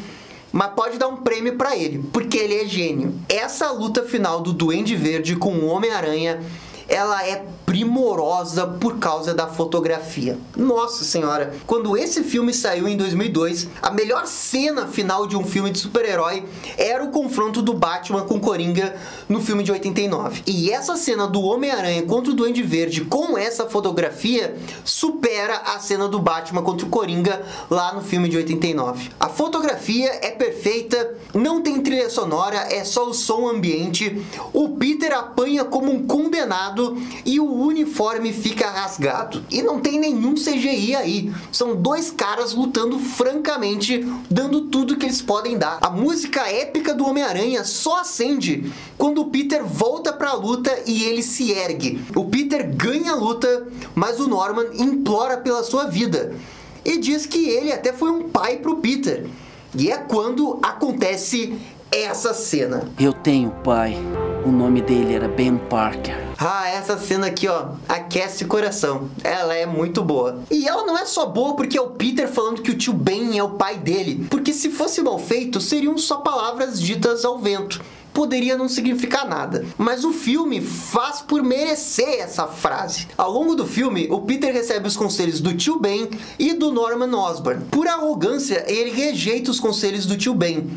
mas pode dar um prêmio pra ele, porque ele é gênio. Essa luta final do Duende Verde com o Homem-Aranha, ela é primorosa por causa da fotografia. Nossa senhora, quando esse filme saiu em 2002, a melhor cena final de um filme de super-herói era o confronto do Batman com Coringa no filme de 89. E essa cena do Homem-Aranha contra o Duende Verde com essa fotografia supera a cena do Batman contra o Coringa lá no filme de 89. A fotografia é perfeita, não tem trilha sonora, é só o som ambiente, o Peter apanha como um condenado e o uniforme fica rasgado. E não tem nenhum CGI aí. São dois caras lutando francamente, dando tudo que eles podem dar. A música épica do Homem-Aranha só acende quando o Peter volta pra luta e ele se ergue. O Peter ganha a luta, mas o Norman implora pela sua vida. E diz que ele até foi um pai pro Peter. E é quando acontece essa cena. Eu tenho pai. O nome dele era Ben Parker. Ah, essa cena aqui, ó, aquece o coração. Ela é muito boa. E ela não é só boa porque é o Peter falando que o tio Ben é o pai dele. Porque se fosse mal feito, seriam só palavras ditas ao vento. Poderia não significar nada. Mas o filme faz por merecer essa frase. Ao longo do filme, o Peter recebe os conselhos do tio Ben e do Norman Osborn. Por arrogância, ele rejeita os conselhos do tio Ben.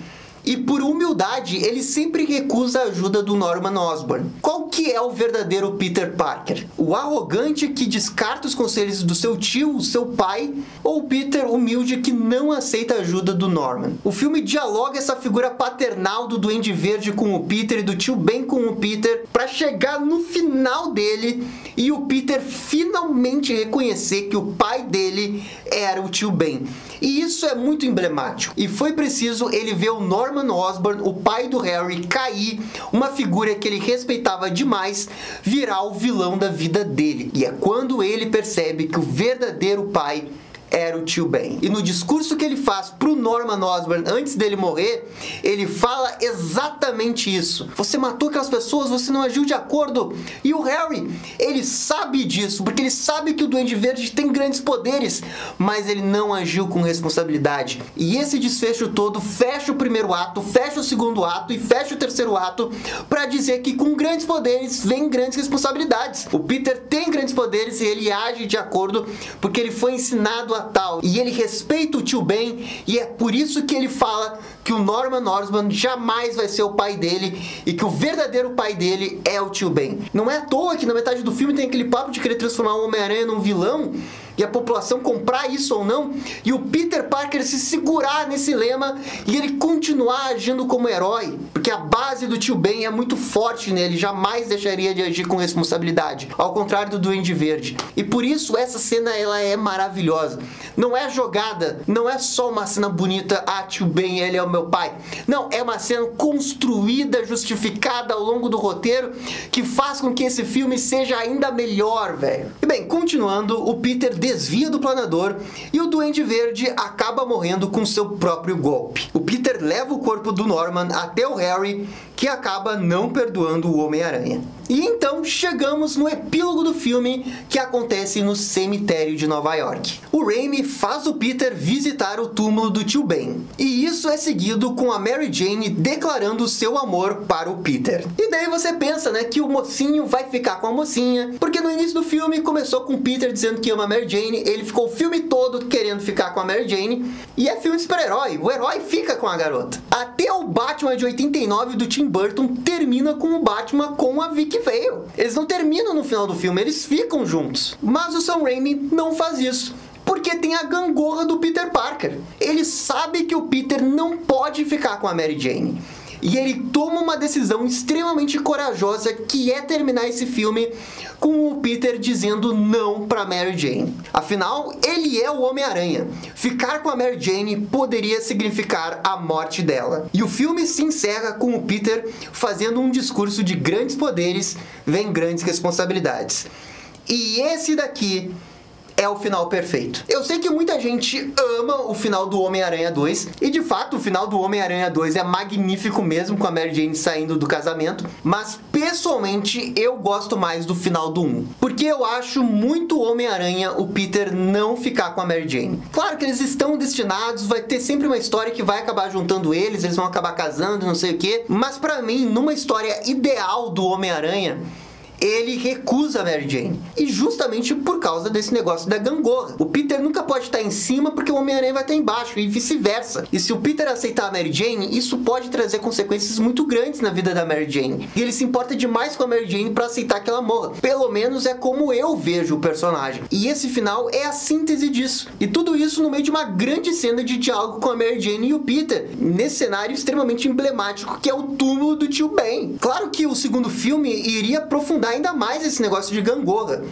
E por humildade, ele sempre recusa a ajuda do Norman Osborn. Qual que é o verdadeiro Peter Parker? O arrogante que descarta os conselhos do seu tio, o seu pai, ou o Peter humilde que não aceita a ajuda do Norman? O filme dialoga essa figura paternal do Duende Verde com o Peter e do tio Ben com o Peter para chegar no final dele e o Peter finalmente reconhecer que o pai dele era o tio Ben. E isso é muito emblemático. E foi preciso ele ver o Norman Osborn, o pai do Harry, cair, uma figura que ele respeitava demais, virar o vilão da vida dele. E é quando ele percebe que o verdadeiro pai era o tio Ben. E no discurso que ele faz pro Norman Osborn antes dele morrer, ele fala exatamente isso. Você matou aquelas pessoas, você não agiu de acordo. E o Harry, ele sabe disso, porque ele sabe que o Duende Verde tem grandes poderes, mas ele não agiu com responsabilidade. E esse desfecho todo fecha o primeiro ato, fecha o segundo ato e fecha o terceiro ato para dizer que com grandes poderes vem grandes responsabilidades. O Peter tem grandes poderes e ele age de acordo porque ele foi ensinado a tal. E ele respeita o tio Ben e é por isso que ele fala que o Norman Osborn jamais vai ser o pai dele e que o verdadeiro pai dele é o tio Ben. Não é à toa que na metade do filme tem aquele papo de querer transformar o Homem-Aranha num vilão e a população comprar isso ou não, e o Peter Parker se segurar nesse lema e ele continuar agindo como herói, porque a base do tio Ben é muito forte nele, jamais deixaria de agir com responsabilidade, ao contrário do Duende Verde. E por isso essa cena ela é maravilhosa. Não é jogada, não é só uma cena bonita, ah, tio Ben, ele é o meu pai. Não, é uma cena construída, justificada ao longo do roteiro, que faz com que esse filme seja ainda melhor, velho. E bem, continuando, o Peter desvia do planador e o Duende Verde acaba morrendo com seu próprio golpe. O Peter leva o corpo do Norman até o Harry, que acaba não perdoando o Homem-Aranha. E então chegamos no epílogo do filme, que acontece no cemitério de Nova York. O Raimi faz o Peter visitar o túmulo do tio Ben. E isso é seguido com a Mary Jane declarando seu amor para o Peter. E daí você pensa, né, que o mocinho vai ficar com a mocinha, porque no início do filme começou com o Peter dizendo que ama a Mary Jane, ele ficou o filme todo querendo ficar com a Mary Jane, e é filme de super-herói, o herói fica com a garota. Até o Batman de 89 do Tim Burton termina com o Batman com a Vicky Vale. Eles não terminam no final do filme, eles ficam juntos. Mas o Sam Raimi não faz isso, porque tem a gangorra do Peter Parker. Ele sabe que o Peter não pode ficar com a Mary Jane. E ele toma uma decisão extremamente corajosa, que é terminar esse filme com o Peter dizendo não pra Mary Jane. Afinal, ele é o Homem-Aranha. Ficar com a Mary Jane poderia significar a morte dela. E o filme se encerra com o Peter fazendo um discurso de grandes poderes, vem grandes responsabilidades. E esse daqui é o final perfeito. Eu sei que muita gente ama o final do Homem-Aranha 2, e de fato o final do Homem-Aranha 2 é magnífico mesmo, com a Mary Jane saindo do casamento, mas pessoalmente eu gosto mais do final do 1, porque eu acho muito Homem-Aranha o Peter não ficar com a Mary Jane. Claro que eles estão destinados, vai ter sempre uma história que vai acabar juntando eles vão acabar casando, não sei o que, mas pra mim, numa história ideal do Homem-Aranha, ele recusa a Mary Jane. E justamente por causa desse negócio da gangorra. O Peter nunca pode estar em cima porque o Homem-Aranha vai estar embaixo e vice-versa. E se o Peter aceitar a Mary Jane, isso pode trazer consequências muito grandes na vida da Mary Jane. E ele se importa demais com a Mary Jane para aceitar que ela morra. Pelo menos é como eu vejo o personagem. E esse final é a síntese disso. E tudo isso no meio de uma grande cena de diálogo com a Mary Jane e o Peter, nesse cenário extremamente emblemático que é o túmulo do tio Ben. Claro que o segundo filme iria aprofundar ainda mais esse negócio de gangorra,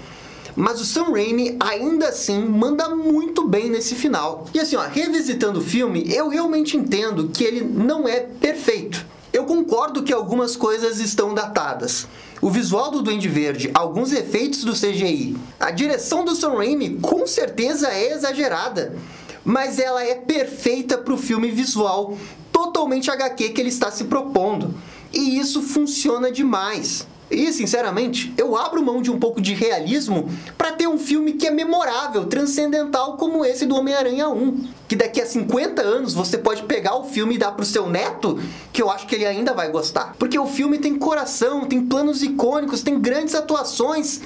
mas o Sam Raimi ainda assim manda muito bem nesse final. E assim, ó, revisitando o filme, eu realmente entendo que ele não é perfeito. Eu concordo que algumas coisas estão datadas. O visual do Duende Verde, alguns efeitos do CGI, a direção do Sam Raimi com certeza é exagerada, mas ela é perfeita para o filme visual totalmente HQ que ele está se propondo. E isso funciona demais. E, sinceramente, eu abro mão de um pouco de realismo para ter um filme que é memorável, transcendental como esse do Homem-Aranha 1. Que daqui a 50 anos você pode pegar o filme e dar pro seu neto, que eu acho que ele ainda vai gostar. Porque o filme tem coração, tem planos icônicos, tem grandes atuações.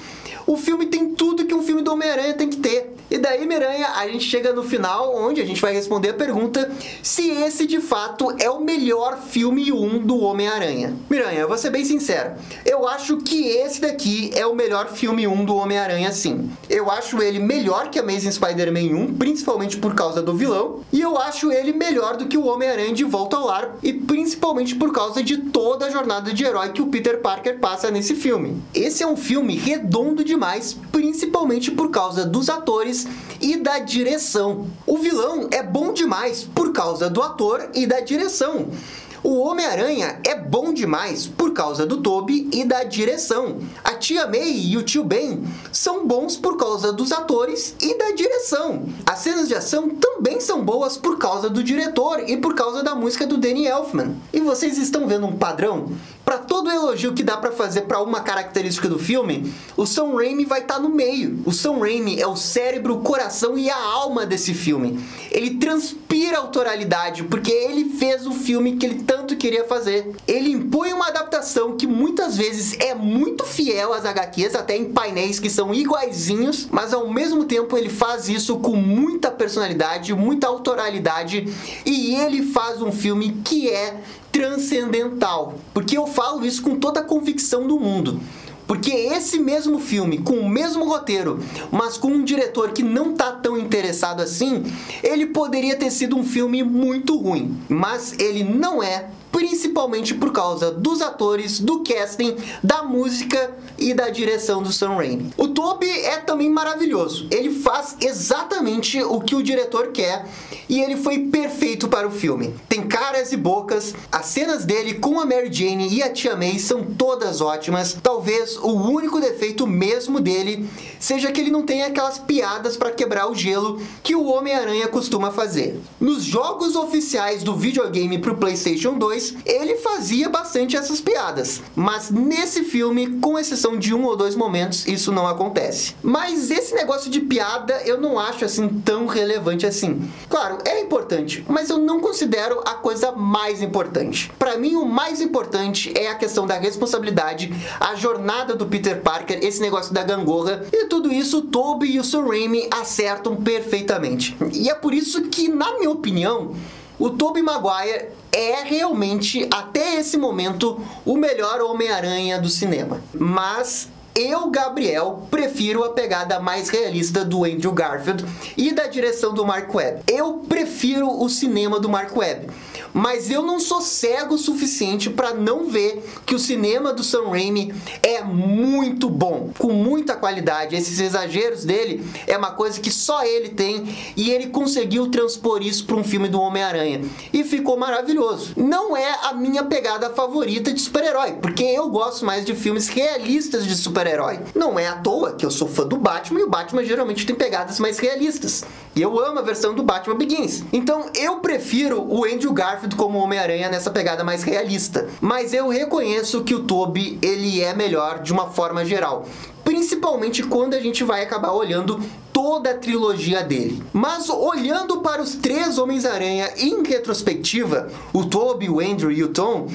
O filme tem tudo que um filme do Homem-Aranha tem que ter. E daí, Miranha, a gente chega no final, onde a gente vai responder a pergunta se esse, de fato, é o melhor filme 1 do Homem-Aranha. Miranha, eu vou ser bem sincero. Eu acho que esse daqui é o melhor filme 1 do Homem-Aranha, sim. Eu acho ele melhor que Amazing Spider-Man 1, principalmente por causa do vilão. E eu acho ele melhor do que o Homem-Aranha de Volta ao Lar, e principalmente por causa de toda a jornada de herói que o Peter Parker passa nesse filme. Esse é um filme redondo demais, principalmente por causa dos atores e da direção. O vilão é bom demais por causa do ator e da direção. O Homem-Aranha é bom demais por causa do Tobey e da direção. A tia May e o tio Ben são bons por causa dos atores e da direção. As cenas de ação também são boas por causa do diretor e por causa da música do Danny Elfman. E vocês estão vendo um padrão? Para todo elogio que dá para fazer para uma característica do filme, o Sam Raimi vai estar no meio. O Sam Raimi é o cérebro, o coração e a alma desse filme. Ele transpira autoralidade porque ele fez o filme que ele tanto queria fazer. Ele impõe uma adaptação que muitas vezes é muito fiel às HQs, até em painéis que são iguaizinhos, mas ao mesmo tempo ele faz isso com muita personalidade, muita autoralidade, e ele faz um filme que é transcendental. Porque eu falo isso com toda a convicção do mundo. Porque esse mesmo filme, com o mesmo roteiro, mas com um diretor que não tá tão interessado assim, ele poderia ter sido um filme muito ruim. Mas ele não é, principalmente por causa dos atores, do casting, da música e da direção do Sam Raimi. O Tobey é também maravilhoso. Ele faz exatamente o que o diretor quer e ele foi perfeito para o filme. Tem caras e bocas, as cenas dele com a Mary Jane e a tia May são todas ótimas. Talvez o único defeito mesmo dele seja que ele não tem aquelas piadas para quebrar o gelo que o Homem-Aranha costuma fazer. Nos jogos oficiais do videogame pro PlayStation 2, ele fazia bastante essas piadas, mas nesse filme, com exceção de 1 ou 2 momentos, isso não acontece. Mas esse negócio de piada eu não acho assim tão relevante assim. Claro, é importante, mas eu não considero a coisa mais importante. Para mim, o mais importante é a questão da responsabilidade, a jornada do Peter Parker, esse negócio da gangorra, e tudo isso o Tobey e o Sam Raimi acertam perfeitamente. E é por isso que, na minha opinião, o Tobey Maguire é realmente, até esse momento, o melhor Homem-Aranha do cinema. Mas eu, Gabriel, prefiro a pegada mais realista do Andrew Garfield e da direção do Mark Webb. Eu prefiro o cinema do Mark Webb. mas eu não sou cego o suficiente para não ver que o cinema do Sam Raimi é muito bom, com muita qualidade. Esses exageros dele é uma coisa que só ele tem e ele conseguiu transpor isso para um filme do Homem-Aranha e ficou maravilhoso. Não é a minha pegada favorita de super-herói, porque eu gosto mais de filmes realistas de super-herói. Não é à toa que eu sou fã do Batman e o Batman geralmente tem pegadas mais realistas. E eu amo a versão do Batman Begins. Então eu prefiro o Andrew Garfield como Homem-Aranha nessa pegada mais realista. Mas eu reconheço que o Tobey, ele é melhor de uma forma geral. Principalmente quando a gente vai acabar olhando toda a trilogia dele. Mas olhando para os 3 Homens-Aranha em retrospectiva, o Tobey, o Andrew e o Tom,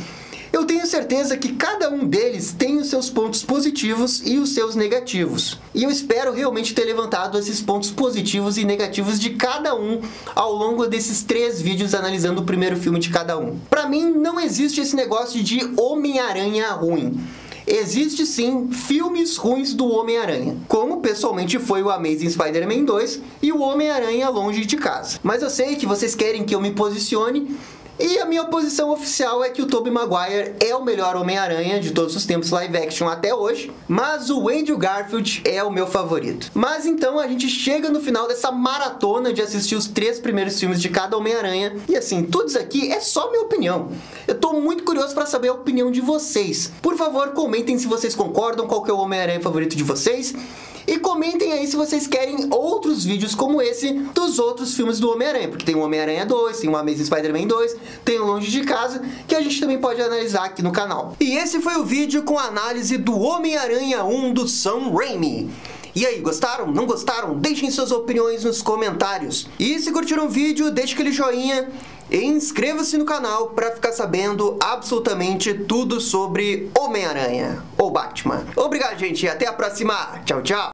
eu tenho certeza que cada um deles tem os seus pontos positivos e os seus negativos. E eu espero realmente ter levantado esses pontos positivos e negativos de cada um ao longo desses 3 vídeos analisando o primeiro filme de cada um. Pra mim, não existe esse negócio de Homem-Aranha ruim. Existe sim filmes ruins do Homem-Aranha, como pessoalmente foi o Amazing Spider-Man 2 e o Homem-Aranha Longe de Casa. Mas eu sei que vocês querem que eu me posicione, e a minha posição oficial é que o Tobey Maguire é o melhor Homem-Aranha de todos os tempos live action até hoje, mas o Andrew Garfield é o meu favorito. Mas então a gente chega no final dessa maratona de assistir os 3 primeiros filmes de cada Homem-Aranha, e assim, tudo isso aqui é só minha opinião. Eu tô muito curioso para saber a opinião de vocês. Por favor, comentem se vocês concordam, qual que é o Homem-Aranha favorito de vocês. E comentem aí se vocês querem outros vídeos como esse dos outros filmes do Homem-Aranha, porque tem o Homem-Aranha 2, tem o Amazing Spider-Man 2, tem o Longe de Casa, que a gente também pode analisar aqui no canal. E esse foi o vídeo com a análise do Homem-Aranha 1 do Sam Raimi. E aí, gostaram? Não gostaram? Deixem suas opiniões nos comentários. E se curtiram o vídeo, deixe aquele joinha e inscreva-se no canal para ficar sabendo absolutamente tudo sobre Homem-Aranha ou Batman. Obrigado, gente, e até a próxima. Tchau, tchau.